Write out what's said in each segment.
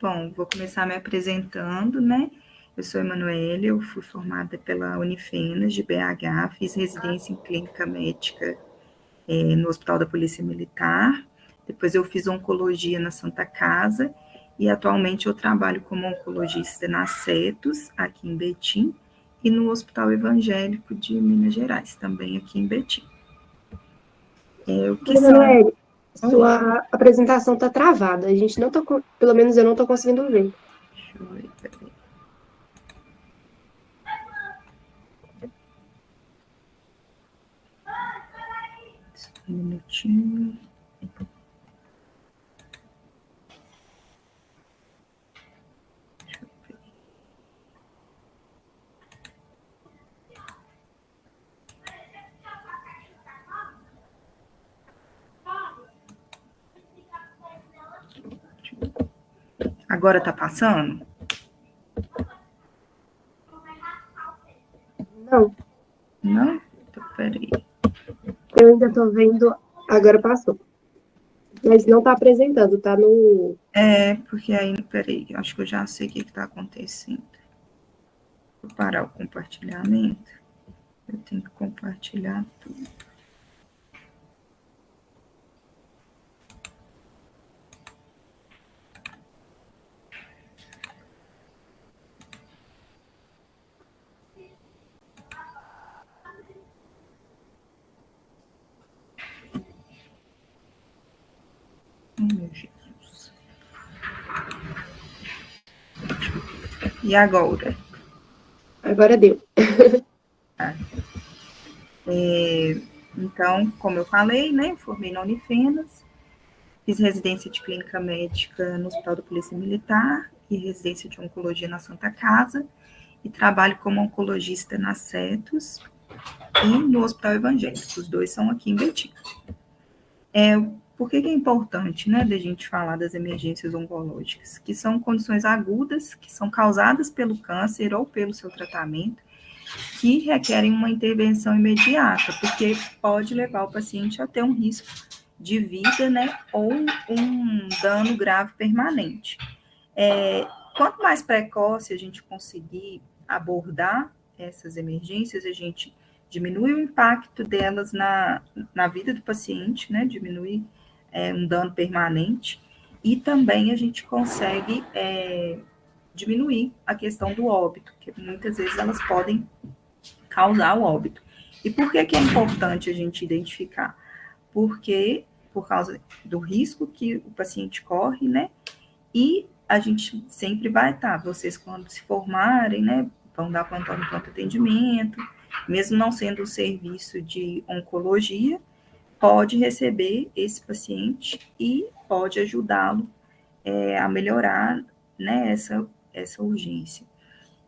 Bom, vou começar me apresentando, né? Eu sou Emanuele, eu fui formada pela Unifenas de BH, fiz residência em clínica médica no Hospital da Polícia Militar, depois eu fiz oncologia na Santa Casa e atualmente eu trabalho como oncologista na CETUS, aqui em Betim, e no Hospital Evangélico de Minas Gerais, também aqui em Betim. O que são... Emanuele, sua apresentação está travada. A gente não tá, pelo menos eu não estou conseguindo ver. Deixa eu ver, peraí. Um minutinho. Agora tá passando? Não. Não? Então, peraí. Eu ainda estou vendo. Agora passou. Mas não está apresentando, está no. Porque aí, peraí, acho que eu já sei o que está acontecendo. Vou parar o compartilhamento. Eu tenho que compartilhar tudo. Meu Jesus. E agora? Agora deu. Então, como eu falei, né, formei na Unifenas, fiz residência de clínica médica no Hospital da Polícia Militar e residência de oncologia na Santa Casa e trabalho como oncologista na CETUS e no Hospital Evangélico. Os dois são aqui em Betim. Por que é importante, né, da gente falar das emergências oncológicas? Que são condições agudas que são causadas pelo câncer ou pelo seu tratamento, que requerem uma intervenção imediata, porque pode levar o paciente a ter um risco de vida, né, ou um dano grave permanente. Quanto mais precoce a gente conseguir abordar essas emergências, a gente diminui o impacto delas na vida do paciente, né, diminui um dano permanente, e também a gente consegue diminuir a questão do óbito, que muitas vezes elas podem causar o óbito. E por que é importante a gente identificar? Porque por causa do risco que o paciente corre, né? E a gente sempre vai estar, vocês quando se formarem, né, vão dar plantão no pronto atendimento, mesmo não sendo um serviço de oncologia, pode receber esse paciente e pode ajudá-lo a melhorar, né, essa urgência.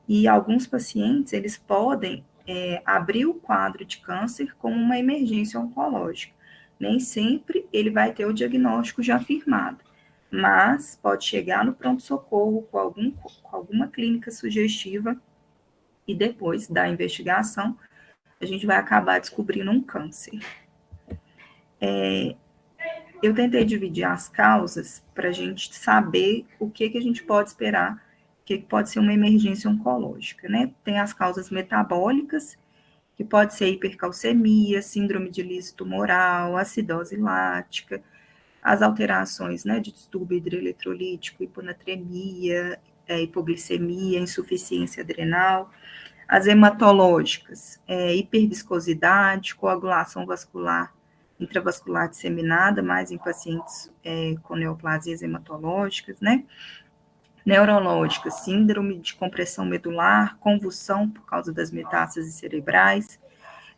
E alguns pacientes, eles podem abrir o quadro de câncer como uma emergência oncológica. Nem sempre ele vai ter o diagnóstico já firmado, mas pode chegar no pronto-socorro com alguma clínica sugestiva e depois da investigação, a gente vai acabar descobrindo um câncer. Eu tentei dividir as causas para a gente saber o que a gente pode esperar, o que pode ser uma emergência oncológica, né? Tem as causas metabólicas, que pode ser hipercalcemia, síndrome de lise tumoral, acidose lática, as alterações, né, de distúrbio hidroeletrolítico, hiponatremia, hipoglicemia, insuficiência adrenal, as hematológicas, hiperviscosidade, coagulação vascular intravascular disseminada, mais em pacientes com neoplasias hematológicas, né? Neurológicas, síndrome de compressão medular, convulsão por causa das metástases cerebrais,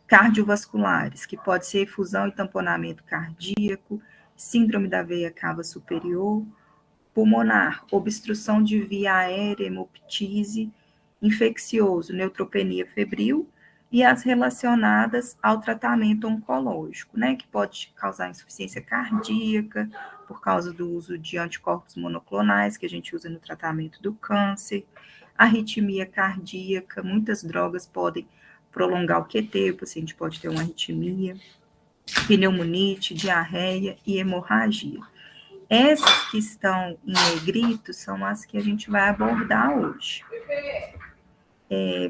cardiovasculares, que pode ser efusão e tamponamento cardíaco, síndrome da veia cava superior, pulmonar, obstrução de via aérea, hemoptise, infeccioso, neutropenia febril, e as relacionadas ao tratamento oncológico, né, que pode causar insuficiência cardíaca, por causa do uso de anticorpos monoclonais, que a gente usa no tratamento do câncer, arritmia cardíaca, muitas drogas podem prolongar o QT, o paciente pode ter uma arritmia, pneumonite, diarreia e hemorragia. Essas que estão em negrito são as que a gente vai abordar hoje.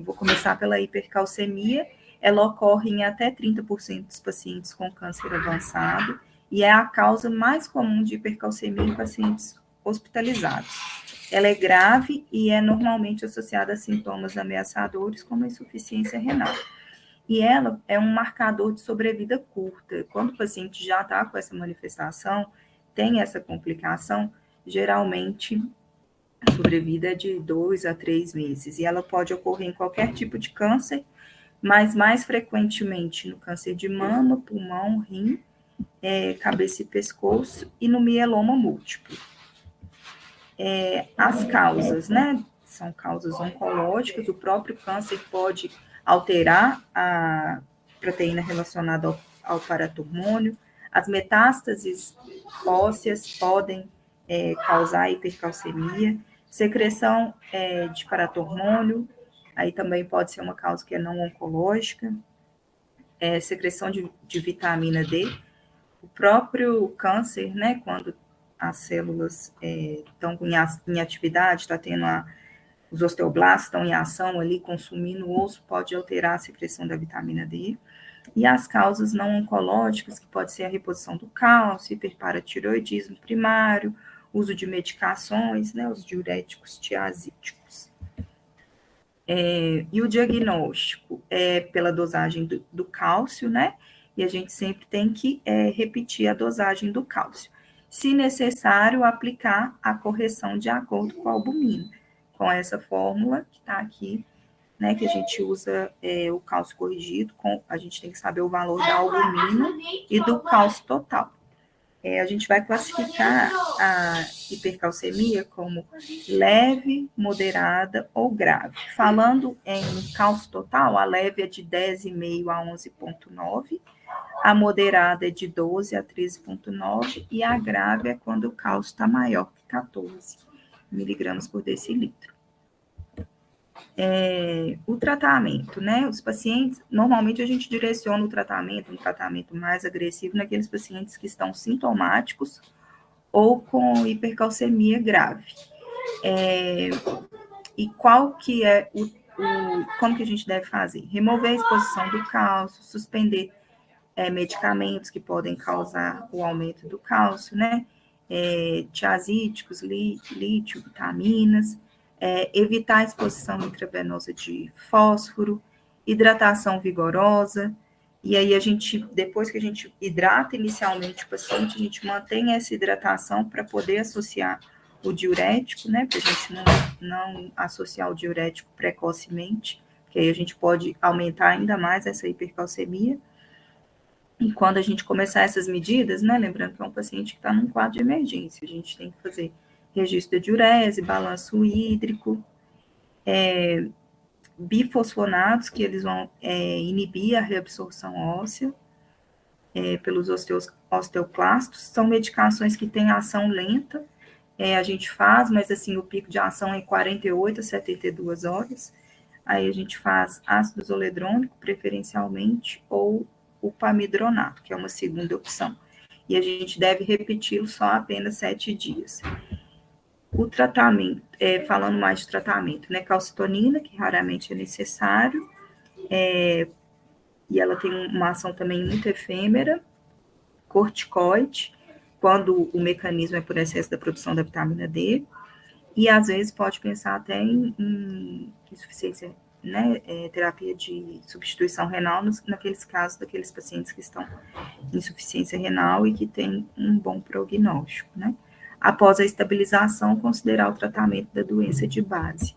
Vou começar pela hipercalcemia. Ela ocorre em até 30% dos pacientes com câncer avançado e é a causa mais comum de hipercalcemia em pacientes hospitalizados. Ela é grave e é normalmente associada a sintomas ameaçadores como a insuficiência renal. E ela é um marcador de sobrevida curta. Quando o paciente já está com essa manifestação, tem essa complicação, geralmente a sobrevida é de 2 a 3 meses. E ela pode ocorrer em qualquer tipo de câncer, mas mais frequentemente no câncer de mama, pulmão, rim, cabeça e pescoço e no mieloma múltiplo. As causas, né? São causas oncológicas, o próprio câncer pode alterar a proteína relacionada ao paratormônio, as metástases ósseas podem causar hipercalcemia, secreção de paratormônio, aí também pode ser uma causa que é não oncológica, secreção de vitamina D, o próprio câncer, né, quando as células estão em atividade, está tendo os osteoblastos estão em ação ali, consumindo o osso, pode alterar a secreção da vitamina D. E as causas não oncológicas, que pode ser a reposição do cálcio, hiperparatiroidismo primário, uso de medicações, né, os diuréticos tiazídicos. E o diagnóstico é pela dosagem do cálcio, né? E a gente sempre tem que repetir a dosagem do cálcio. Se necessário, aplicar a correção de acordo com a albumina, com essa fórmula que está aqui, né, que a gente usa o cálcio corrigido, a gente tem que saber o valor da albumina e do cálcio total. A gente vai classificar a hipercalcemia como leve, moderada ou grave. Falando em cálcio total, a leve é de 10,5 a 11,9, a moderada é de 12 a 13,9 e a grave é quando o cálcio está maior que 14 miligramas por decilitro. O tratamento, né? Os pacientes, normalmente a gente direciona o tratamento, um tratamento mais agressivo naqueles pacientes que estão sintomáticos ou com hipercalcemia grave. E qual que é como que a gente deve fazer? Remover a exposição do cálcio, suspender medicamentos que podem causar o aumento do cálcio, né? Tiazídicos, lítio, vitaminas, evitar a exposição intravenosa de fósforo, hidratação vigorosa, e aí depois que a gente hidrata inicialmente o paciente, a gente mantém essa hidratação para poder associar o diurético, né, para a gente não associar o diurético precocemente, que aí a gente pode aumentar ainda mais essa hipercalcemia. E quando a gente começar essas medidas, né, lembrando que é um paciente que está num quadro de emergência, a gente tem que fazer registro de diurese, balanço hídrico, bifosfonatos, que eles vão inibir a reabsorção óssea pelos osteoclastos, são medicações que têm ação lenta, a gente faz, mas assim, o pico de ação é 48 a 72 horas, aí a gente faz ácido zoledrônico, preferencialmente, ou o pamidronato, que é uma segunda opção, e a gente deve repeti-lo só apenas 7 dias. O tratamento, falando mais de tratamento, né, calcitonina, que raramente é necessário, e ela tem uma ação também muito efêmera, corticoide, quando o mecanismo é por excesso da produção da vitamina D, e às vezes pode pensar até em insuficiência, né, terapia de substituição renal, naqueles casos daqueles pacientes que estão em insuficiência renal e que têm um bom prognóstico, né. Após a estabilização, considerar o tratamento da doença de base.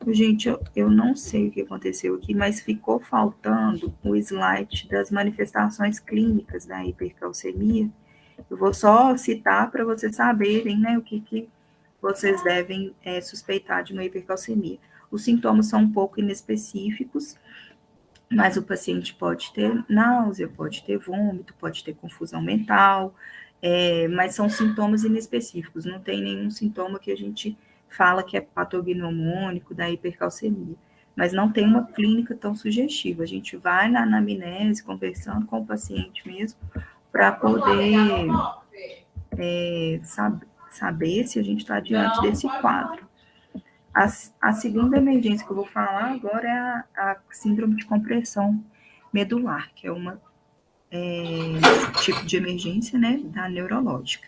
Gente, eu não sei o que aconteceu aqui, mas ficou faltando o slide das manifestações clínicas da hipercalcemia. Eu vou só citar para vocês saberem, né, o que vocês devem suspeitar de uma hipercalcemia. Os sintomas são um pouco inespecíficos, mas o paciente pode ter náusea, pode ter vômito, pode ter confusão mental, mas são sintomas inespecíficos, não tem nenhum sintoma que a gente fala que é patognomônico da hipercalcemia. mas não tem uma clínica tão sugestiva. A gente vai na anamnese, conversando com o paciente mesmo, para poder saber se a gente está diante desse quadro. A segunda emergência que eu vou falar agora é a síndrome de compressão medular, que é uma tipo de emergência, né, da neurológica.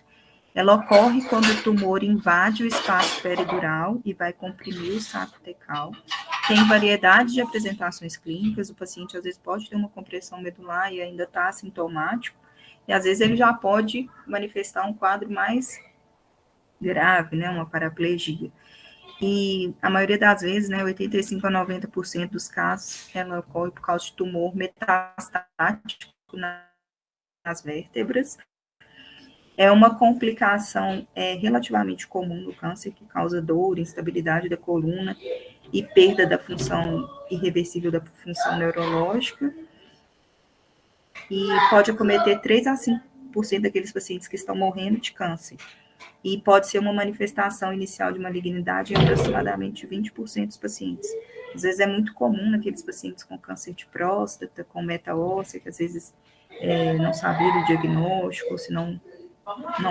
Ela ocorre quando o tumor invade o espaço peridural e vai comprimir o saco tecal. Tem variedade de apresentações clínicas, o paciente às vezes pode ter uma compressão medular e ainda está assintomático, e às vezes ele já pode manifestar um quadro mais grave, né, uma paraplegia. E a maioria das vezes, né, 85 a 90% dos casos, ela ocorre por causa de tumor metastático nas vértebras. É uma complicação relativamente comum no câncer, que causa dor, instabilidade da coluna e perda da função irreversível da função neurológica. E pode acometer 3 a 5% daqueles pacientes que estão morrendo de câncer. E pode ser uma manifestação inicial de malignidade em aproximadamente 20% dos pacientes. Às vezes é muito comum naqueles pacientes com câncer de próstata, com meta óssea, que às vezes não sabia do diagnóstico, ou se não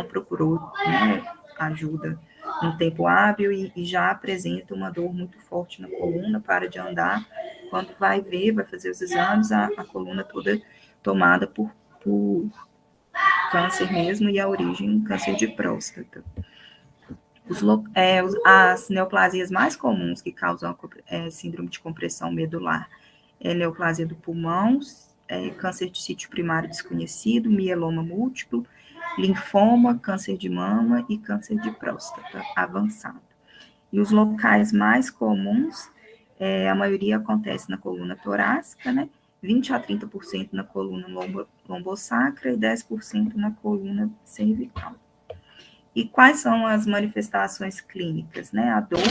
procurou, né, ajuda no tempo hábil e já apresenta uma dor muito forte na coluna, para de andar. Quando vai ver, vai fazer os exames, a coluna toda tomada por câncer mesmo, e a origem, câncer de próstata. As neoplasias mais comuns que causam síndrome de compressão medular é neoplasia do pulmão, câncer de sítio primário desconhecido, mieloma múltiplo, linfoma, câncer de mama e câncer de próstata avançado. E os locais mais comuns, a maioria acontece na coluna torácica, né? 20 a 30% na coluna lombosacra e 10% na coluna cervical. E quais são as manifestações clínicas, né? A dor,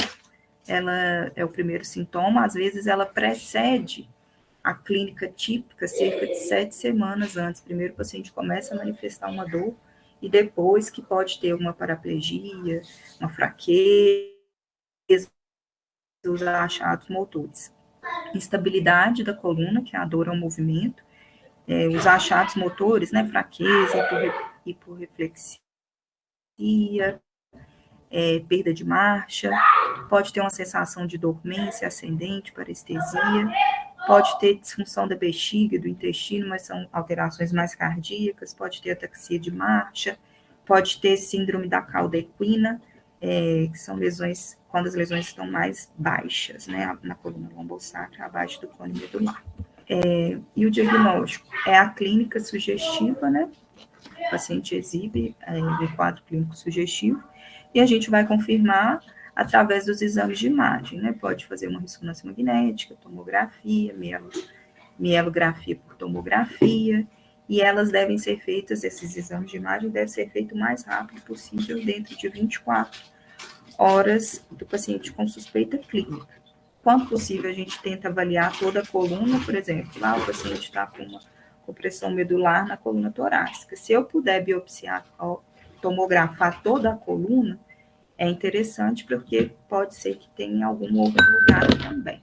ela é o primeiro sintoma, às vezes ela precede a clínica típica cerca de 7 semanas antes. Primeiro o paciente começa a manifestar uma dor e depois que pode ter uma paraplegia, uma fraqueza, os achados motores. Instabilidade da coluna, que é a dor ao movimento, os achados motores, né, fraqueza, hiporreflexia, perda de marcha, pode ter uma sensação de dormência ascendente, parestesia, pode ter disfunção da bexiga e do intestino, mas são alterações mais cardíacas, pode ter ataxia de marcha, pode ter síndrome da cauda equina, que são lesões, quando as lesões estão mais baixas, né, na coluna lombosacra, abaixo do cone medular. E o diagnóstico é a clínica sugestiva, né, o paciente exibe um quadro clínico sugestivo, e a gente vai confirmar através dos exames de imagem, né? Pode fazer uma ressonância magnética, tomografia, mielografia por tomografia, e elas devem ser feitas, esses exames de imagem devem ser feitos o mais rápido possível, dentro de 24 horas do paciente com suspeita clínica. Quando possível, a gente tenta avaliar toda a coluna, por exemplo, lá o paciente está com uma compressão medular na coluna torácica. Se eu puder biopsiar, tomografar toda a coluna, é interessante, porque pode ser que tenha em algum outro lugar também.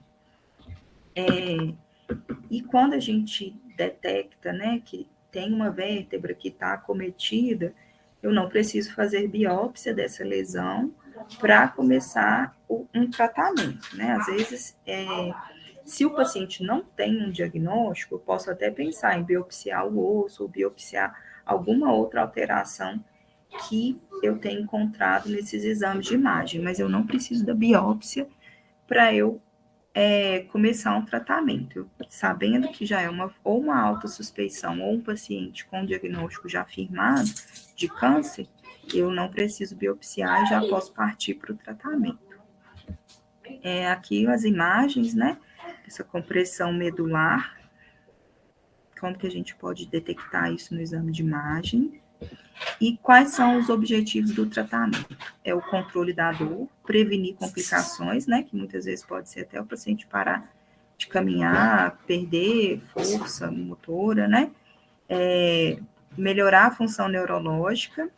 E quando a gente detecta, né, que tem uma vértebra que está acometida, eu não preciso fazer biópsia dessa lesão para começar um tratamento, né? Às vezes, se o paciente não tem um diagnóstico, eu posso até pensar em biopsiar o osso, ou biopsiar alguma outra alteração que eu tenho encontrado nesses exames de imagem, mas eu não preciso da biópsia para eu começar um tratamento. Sabendo que já é ou uma autossuspeição ou um paciente com diagnóstico já firmado de câncer, eu não preciso biopsiar e já posso partir para o tratamento. Aqui as imagens, né, essa compressão medular, como que a gente pode detectar isso no exame de imagem. E quais são os objetivos do tratamento? É o controle da dor, prevenir complicações, né, que muitas vezes pode ser até o paciente parar de caminhar, perder força motora, né, melhorar a função neurológica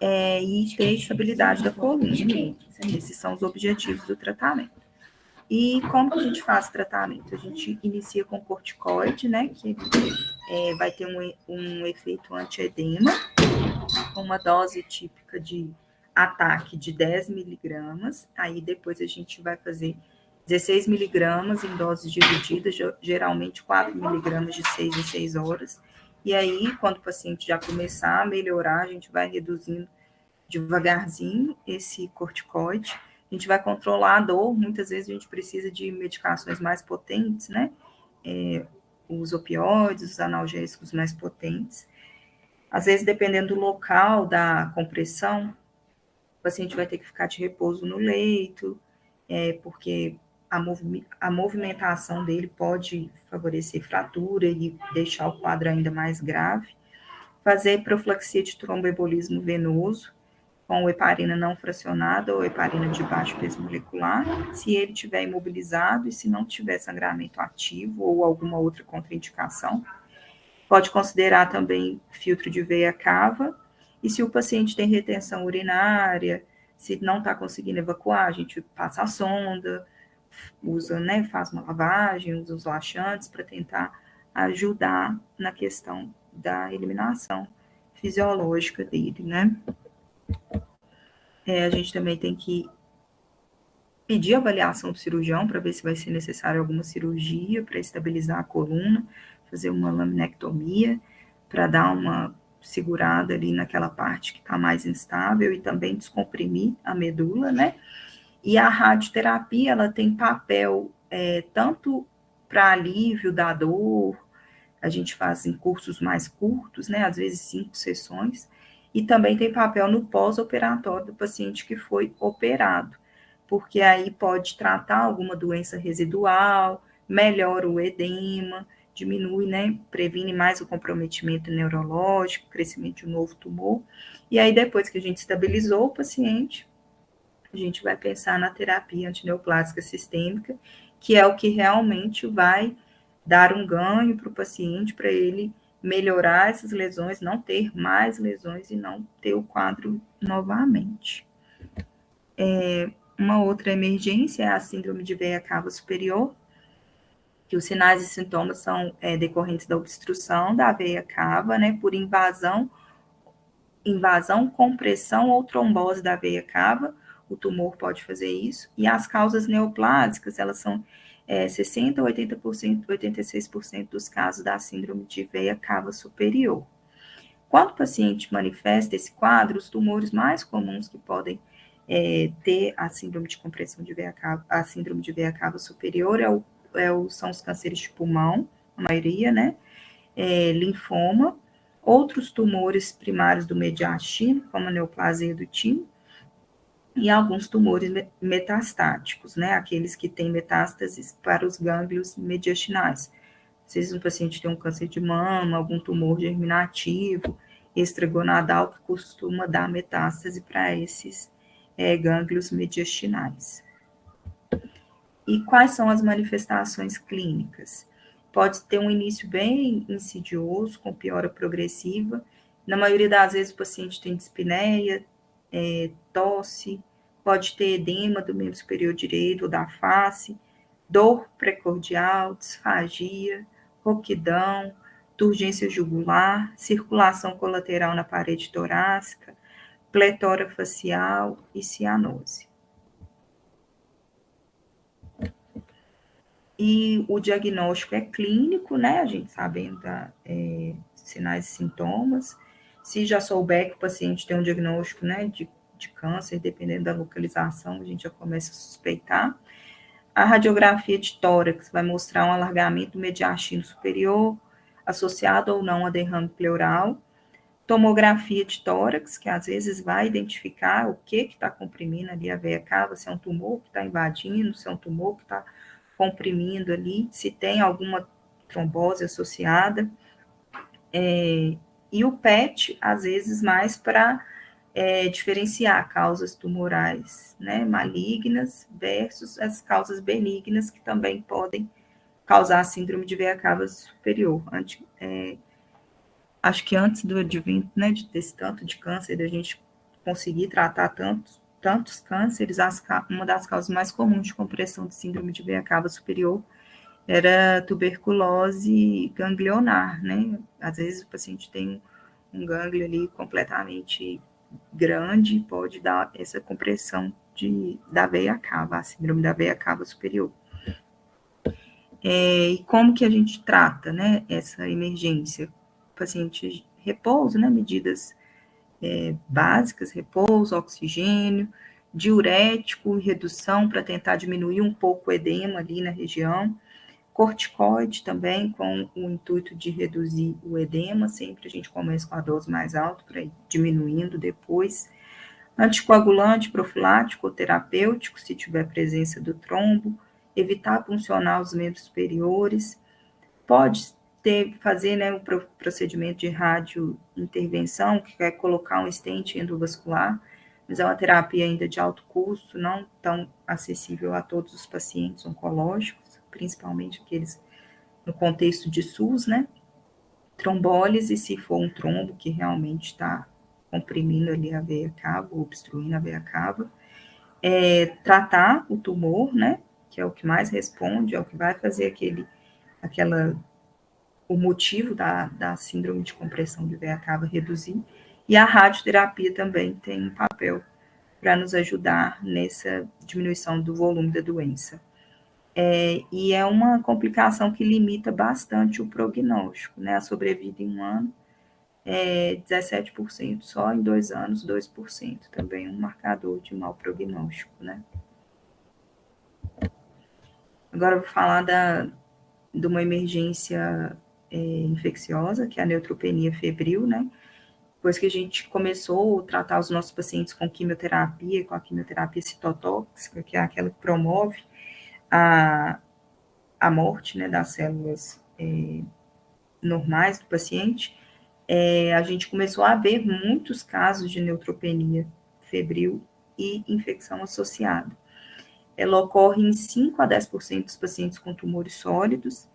e ter estabilidade da coluna. Esses são os objetivos do tratamento. E como que a gente faz o tratamento? A gente inicia com corticoide, né, que vai ter um efeito antiedema, com uma dose típica de ataque de 10 miligramas, aí depois a gente vai fazer 16 miligramas em doses divididas, geralmente 4 miligramas de 6 em 6 horas, e aí, quando o paciente já começar a melhorar, a gente vai reduzindo devagarzinho esse corticoide, a gente vai controlar a dor, muitas vezes a gente precisa de medicações mais potentes, né, os opioides, os analgésicos mais potentes. Às vezes, dependendo do local da compressão, o paciente vai ter que ficar de repouso no leito, porque a movimentação dele pode favorecer fratura e deixar o quadro ainda mais grave. Fazer profilaxia de tromboembolismo venoso, com heparina não fracionada ou heparina de baixo peso molecular, se ele estiver imobilizado e se não tiver sangramento ativo ou alguma outra contraindicação. Pode considerar também filtro de veia cava, e se o paciente tem retenção urinária, se não está conseguindo evacuar, a gente passa a sonda, usa, né, faz uma lavagem, usa os laxantes para tentar ajudar na questão da eliminação fisiológica dele, né? A gente também tem que pedir avaliação do cirurgião para ver se vai ser necessário alguma cirurgia para estabilizar a coluna, fazer uma laminectomia para dar uma segurada ali naquela parte que está mais instável e também descomprimir a medula, né? E a radioterapia, ela tem papel tanto para alívio da dor, a gente faz em cursos mais curtos, né? Às vezes 5 sessões, e também tem papel no pós-operatório do paciente que foi operado, porque aí pode tratar alguma doença residual, melhora o edema, diminui, né, previne mais o comprometimento neurológico, crescimento de um novo tumor, e aí depois que a gente estabilizou o paciente, a gente vai pensar na terapia antineoplásica sistêmica, que é o que realmente vai dar um ganho para o paciente, para ele melhorar essas lesões, não ter mais lesões e não ter o quadro novamente. Uma outra emergência é a síndrome de veia cava superior, que os sinais e sintomas são decorrentes da obstrução da veia cava, né, por invasão, compressão ou trombose da veia cava, o tumor pode fazer isso, e as causas neoplásicas, elas são 60% a 80%, 86% dos casos da síndrome de veia cava superior. Quando o paciente manifesta esse quadro, os tumores mais comuns que podem ter a síndrome de compressão de veia cava, a síndrome de veia cava superior são os cânceres de pulmão, a maioria, né? Linfoma, outros tumores primários do mediastino, como a neoplasia do timo, e alguns tumores metastáticos, né? Aqueles que têm metástases para os gânglios mediastinais. Às vezes um paciente tem um câncer de mama, algum tumor germinativo, extragonadal, que costuma dar metástase para esses gânglios mediastinais. E quais são as manifestações clínicas? Pode ter um início bem insidioso, com piora progressiva. Na maioria das vezes o paciente tem dispneia, tosse, pode ter edema do membro superior direito ou da face, dor precordial, disfagia, rouquidão, turgência jugular, circulação colateral na parede torácica, pletora facial e cianose. E o diagnóstico é clínico, né? A gente sabendo sinais e sintomas. Se já souber que o paciente tem um diagnóstico, né, de câncer, dependendo da localização, a gente já começa a suspeitar. A radiografia de tórax vai mostrar um alargamento do mediastino superior, associado ou não a derrame pleural. Tomografia de tórax, que às vezes vai identificar o que está comprimindo ali a veia cava, se é um tumor que está invadindo, se é um tumor que está comprimindo ali, se tem alguma trombose associada. E o PET, às vezes, mais para diferenciar causas tumorais, né, malignas versus as causas benignas que também podem causar síndrome de veia cava superior. Acho que antes do advento, né, desse tanto de câncer, da gente conseguir tratar tantos tantos cânceres, uma das causas mais comuns de compressão de síndrome de veia cava superior era tuberculose ganglionar, né? Às vezes o paciente tem um gânglio ali completamente grande e pode dar essa compressão da veia cava, a síndrome da veia cava superior. E como que a gente trata, né, essa emergência? O paciente repouso, né, medidas básicas, repouso, oxigênio, diurético, redução para tentar diminuir um pouco o edema ali na região, corticoide também, com o intuito de reduzir o edema, sempre a gente começa com a dose mais alta para ir diminuindo depois, anticoagulante, profilático ou terapêutico, se tiver presença do trombo, evitar puncionar os membros superiores, pode fazer, né, o procedimento de radiointervenção, que é colocar um stent endovascular, mas é uma terapia ainda de alto custo, não tão acessível a todos os pacientes oncológicos, principalmente aqueles no contexto de SUS, né? Trombólise, se for um trombo que realmente está comprimindo ali a veia cava, obstruindo a veia cava. Tratar o tumor, né? Que é o que mais responde, é o que vai fazer o motivo da síndrome de compressão de veia cava reduzir. E a radioterapia também tem um papel para nos ajudar nessa diminuição do volume da doença. E é uma complicação que limita bastante o prognóstico, né? A sobrevida em um ano é 17%, só em 2 anos, 2%. Também um marcador de mau prognóstico, né? Agora eu vou falar de uma emergência infecciosa, que é a neutropenia febril, né? Depois que a gente começou a tratar os nossos pacientes com a quimioterapia citotóxica, que é aquela que promove a morte, né, das células normais do paciente, a gente começou a ver muitos casos de neutropenia febril e infecção associada. Ela ocorre em 5 a 10% dos pacientes com tumores sólidos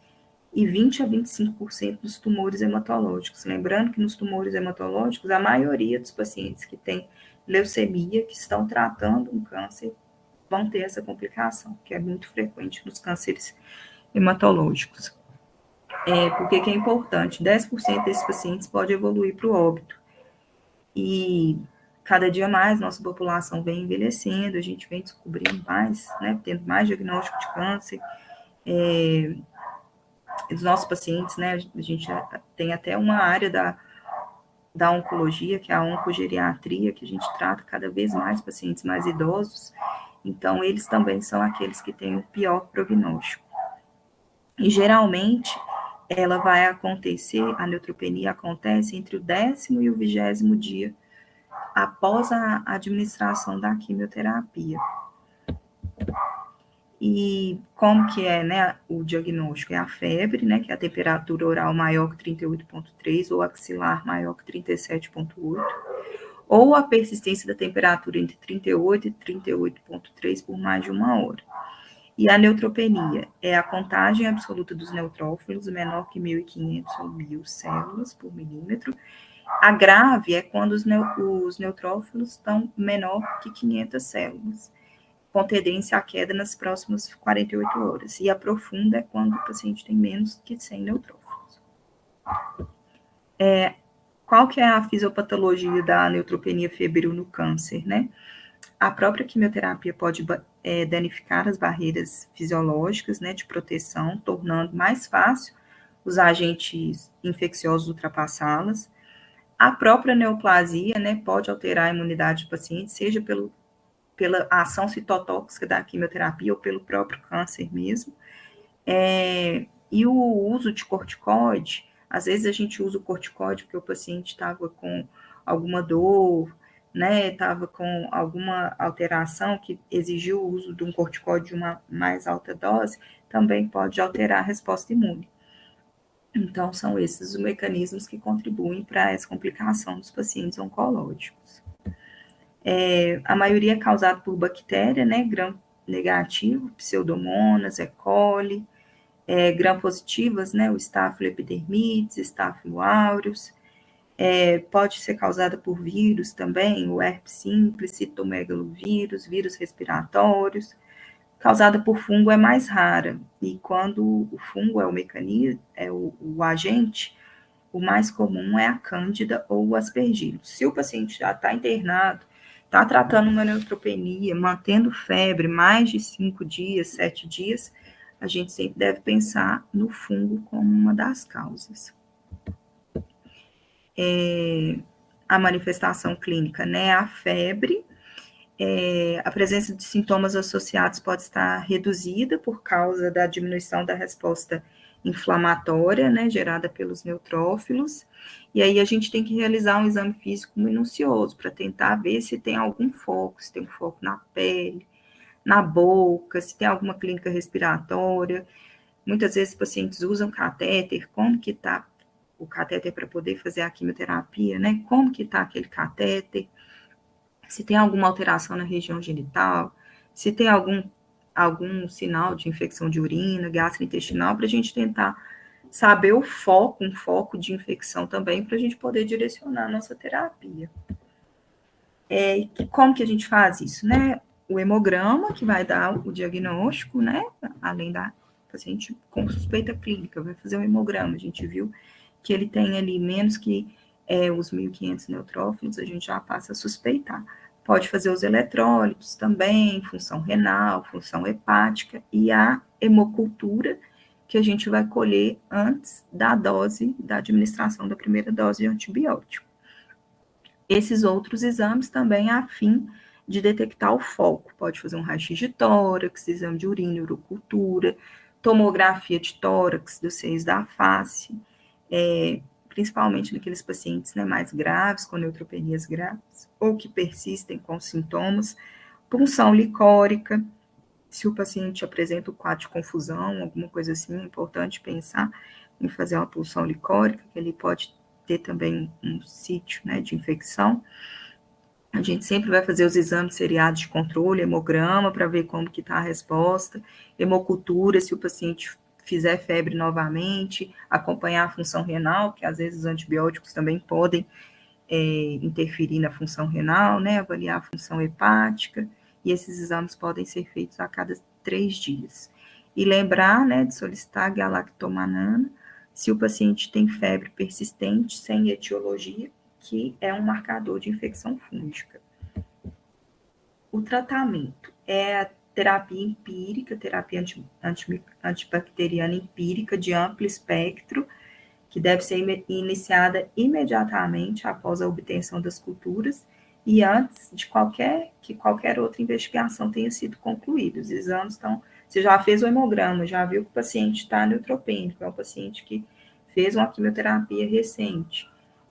e 20 a 25% dos tumores hematológicos. Lembrando que nos tumores hematológicos, a maioria dos pacientes que têm leucemia, que estão tratando um câncer, vão ter essa complicação, que é muito frequente nos cânceres hematológicos. Por que é importante? 10% desses pacientes pode evoluir para o óbito. E cada dia mais nossa população vem envelhecendo, a gente vem descobrindo mais, né, tendo mais diagnóstico de câncer. Os nossos pacientes, né, a gente tem até uma área da oncologia, que é a oncogeriatria, que a gente trata cada vez mais pacientes mais idosos, então eles também são aqueles que têm o pior prognóstico. E geralmente ela vai acontecer, a neutropenia acontece entre o 10º e o 20º dia após a administração da quimioterapia. E como que é, né, o diagnóstico? É a febre, né, que é a temperatura oral maior que 38,3 ou axilar maior que 37,8, ou a persistência da temperatura entre 38 e 38,3 por mais de 1 hora. E a neutropenia é a contagem absoluta dos neutrófilos menor que 1.500 ou 1.000 células por milímetro. A grave é quando os neutrófilos estão menor que 500 células, com tendência à queda nas próximas 48 horas. E a profunda é quando o paciente tem menos que 100 neutrófilos. Qual que é a fisiopatologia da neutropenia febril no câncer, né? A própria quimioterapia pode danificar as barreiras fisiológicas, né, de proteção, tornando mais fácil os agentes infecciosos ultrapassá-las. A própria neoplasia, né, pode alterar a imunidade do paciente, seja pela ação citotóxica da quimioterapia ou pelo próprio câncer mesmo. E o uso de corticoide, às vezes a gente usa o corticoide porque o paciente estava com alguma dor, né, estava com alguma alteração que exigiu o uso de um corticoide de uma mais alta dose, também pode alterar a resposta imune. Então, são esses os mecanismos que contribuem para essa complicação dos pacientes oncológicos. A maioria é causada por bactéria, né, gram negativo, pseudomonas, E. coli, gram positivas, né, o Staphylo epidermidis, Staphylo aureus, Pode ser causada por vírus também, o herpes simples, citomegalovírus, vírus respiratórios. Causada por fungo é mais rara, e quando o fungo é o mecanismo, é o agente, o mais comum é a cândida ou o aspergillus. Se o paciente já está internado, está tratando uma neutropenia, mantendo febre mais de 5 dias, 7 dias, a gente sempre deve pensar no fungo como uma das causas. A manifestação clínica, né? A febre, a presença de sintomas associados pode estar reduzida por causa da diminuição da resposta inflamatória, né, gerada pelos neutrófilos, e aí a gente tem que realizar um exame físico minucioso para tentar ver se tem algum foco, se tem um foco na pele, na boca, se tem alguma clínica respiratória. Muitas vezes pacientes usam catéter, como que está o catéter para poder fazer a quimioterapia, né, como que está aquele catéter, se tem alguma alteração na região genital, se tem algum sinal de infecção de urina, gastrointestinal, para a gente tentar saber o foco, um foco de infecção também, para a gente poder direcionar a nossa terapia. Como que a gente faz isso, né? O hemograma, que vai dar o diagnóstico, né? Além da paciente com suspeita clínica, vai fazer o hemograma. A gente viu que ele tem ali menos que os 1.500 neutrófilos, a gente já passa a suspeitar. Pode fazer os eletrólitos também, função renal, função hepática, e a hemocultura, que a gente vai colher antes da dose, da administração da primeira dose de antibiótico. Esses outros exames também a fim de detectar o foco. Pode fazer um raio-x de tórax, exame de urina, urocultura, tomografia de tórax, dos seios da face, principalmente naqueles pacientes, né, mais graves, com neutropenias graves, ou que persistem com sintomas, punção licórica, se o paciente apresenta o quadro de confusão, alguma coisa assim, é importante pensar em fazer uma punção licórica, que ele pode ter também um sítio, né, de infecção. A gente sempre vai fazer os exames seriados de controle, hemograma, para ver como que está a resposta, hemocultura, se o paciente fizer febre novamente, acompanhar a função renal, que às vezes os antibióticos também podem interferir na função renal, né, avaliar a função hepática, e esses exames podem ser feitos a cada 3 dias. E lembrar, né, de solicitar galactomanana, se o paciente tem febre persistente, sem etiologia, que é um marcador de infecção fúngica. O tratamento é a terapia empírica, terapia antibacteriana empírica de amplo espectro, que deve ser iniciada imediatamente após a obtenção das culturas e antes de qualquer outra investigação tenha sido concluída. Os exames estão, você já fez o hemograma, já viu que o paciente está neutropênico, é um paciente que fez uma quimioterapia recente,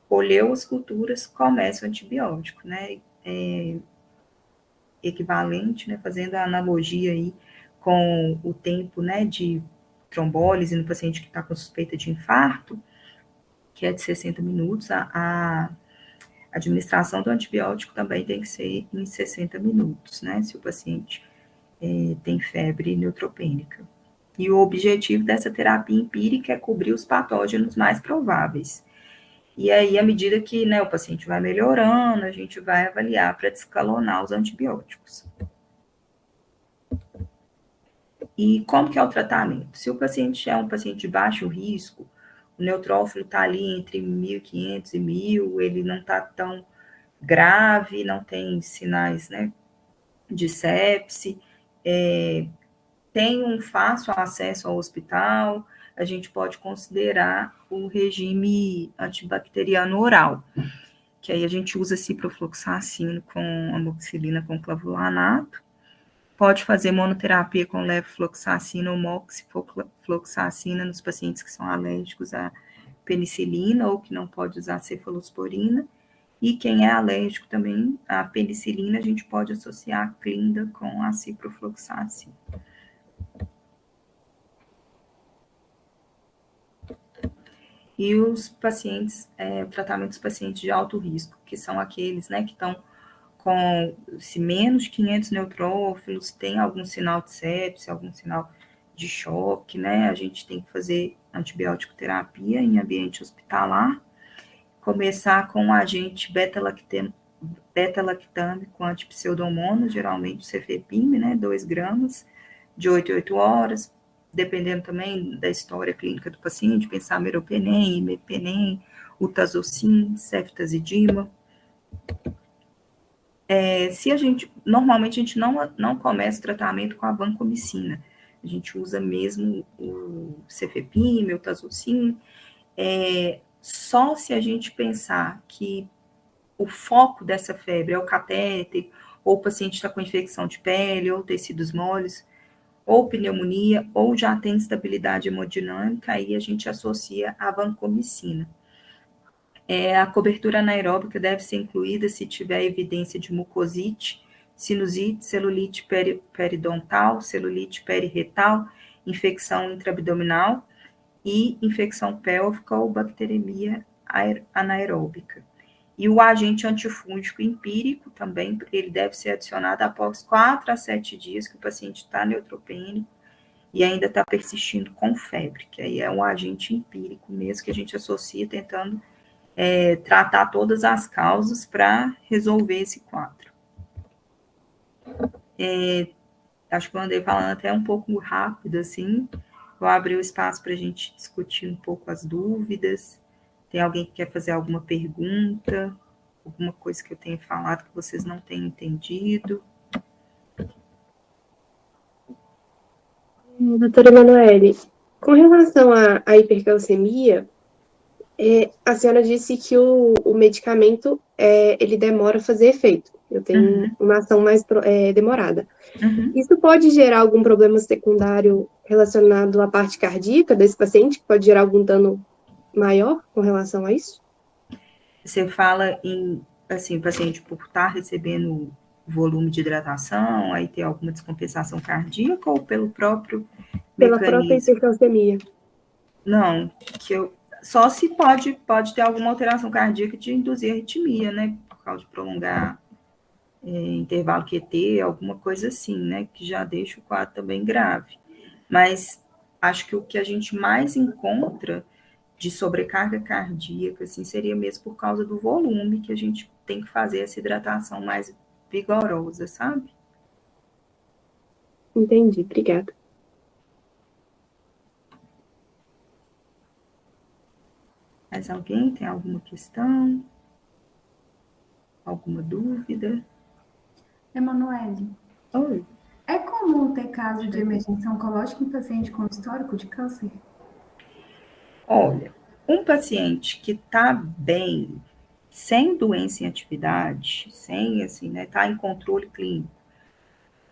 colheu as culturas, começa o antibiótico, né? Equivalente, né? Fazendo a analogia aí com o tempo, né, de trombólise no paciente que está com suspeita de infarto, que é de 60 minutos, a administração do antibiótico também tem que ser em 60 minutos, né, se o paciente tem febre neutropênica. E o objetivo dessa terapia empírica é cobrir os patógenos mais prováveis. E aí, à medida que, né, o paciente vai melhorando, a gente vai avaliar para descalonar os antibióticos. E como que é o tratamento? Se o paciente é um paciente de baixo risco, o neutrófilo está ali entre 1.500 e 1.000, ele não está tão grave, não tem sinais, né, de sepse, tem um fácil acesso ao hospital, a gente pode considerar o regime antibacteriano oral, que aí a gente usa ciprofloxacino com amoxicilina com clavulanato, pode fazer monoterapia com levofloxacina ou moxifloxacina nos pacientes que são alérgicos à penicilina ou que não pode usar cefalosporina. E quem é alérgico também à penicilina, a gente pode associar a clinda com a ciprofloxacina. E os pacientes, o tratamento dos pacientes de alto risco, que são aqueles, né, que estão com se menos de 500 neutrófilos, tem algum sinal de sepse, algum sinal de choque, né? A gente tem que fazer antibiótico terapia em ambiente hospitalar. começar com o agente beta-lactame com antipseudomonas, geralmente o cefepime, né, 2 gramas, de 8 a 8 horas, dependendo também da história clínica do paciente, pensar meropenem, imipenem, utazocin, ceftazidima. Normalmente a gente não começa o tratamento com a vancomicina, a gente usa mesmo o cefepime, o utazocin, só se a gente pensar que o foco dessa febre é o catéter, ou o paciente está com infecção de pele, ou tecidos moles, ou pneumonia, ou já tem instabilidade hemodinâmica, aí a gente associa a vancomicina. A cobertura anaeróbica deve ser incluída se tiver evidência de mucosite, sinusite, celulite periodontal, celulite periretal, infecção intraabdominal e infecção pélvica ou bacteremia anaeróbica. E o agente antifúngico empírico também, ele deve ser adicionado após 4 a 7 dias que o paciente está neutropênico e ainda está persistindo com febre, que aí é um agente empírico mesmo que a gente associa tentando tratar todas as causas para resolver esse quadro. Acho que eu andei falando até um pouco rápido, assim, vou abrir o espaço para a gente discutir um pouco as dúvidas. Tem alguém que quer fazer alguma pergunta? Alguma coisa que eu tenha falado que vocês não tenham entendido? Doutora Emanuele, com relação à hipercalcemia, a senhora disse que o medicamento ele demora a fazer efeito. Eu tenho uma ação mais demorada. Isso pode gerar algum problema secundário relacionado à parte cardíaca desse paciente? Pode gerar algum dano maior com relação a isso? Você fala em, assim, o paciente por estar recebendo volume de hidratação, aí ter alguma descompensação cardíaca ou pelo próprio Pela própria mecanismo? hipercalcemia. Não, só se pode ter alguma alteração cardíaca de induzir arritmia, né? Por causa de prolongar intervalo QT, alguma coisa assim, né? Que já deixa o quadro também grave. Mas acho que o que a gente mais encontra de sobrecarga cardíaca, assim, seria mesmo por causa do volume que a gente tem que fazer essa hidratação mais vigorosa, sabe? Entendi, obrigada. Mais alguém tem alguma questão? Alguma dúvida? Emanuele, Oi. é comum ter caso de emergência oncológica em paciente com histórico de câncer? Olha, um paciente que está bem, sem doença em atividade, sem, assim, né, tá em controle clínico,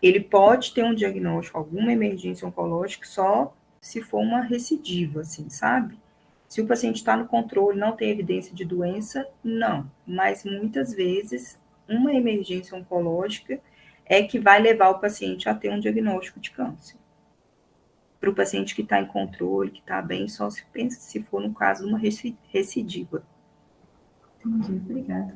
ele pode ter um diagnóstico, alguma emergência oncológica, só se for uma recidiva, assim, sabe? Se o paciente está no controle, não tem evidência de doença, não. Mas muitas vezes, uma emergência oncológica é que vai levar o paciente a ter um diagnóstico de câncer. Para o paciente que está em controle, que está bem, só se pensa se for no caso de uma recidiva. Entendi, obrigada.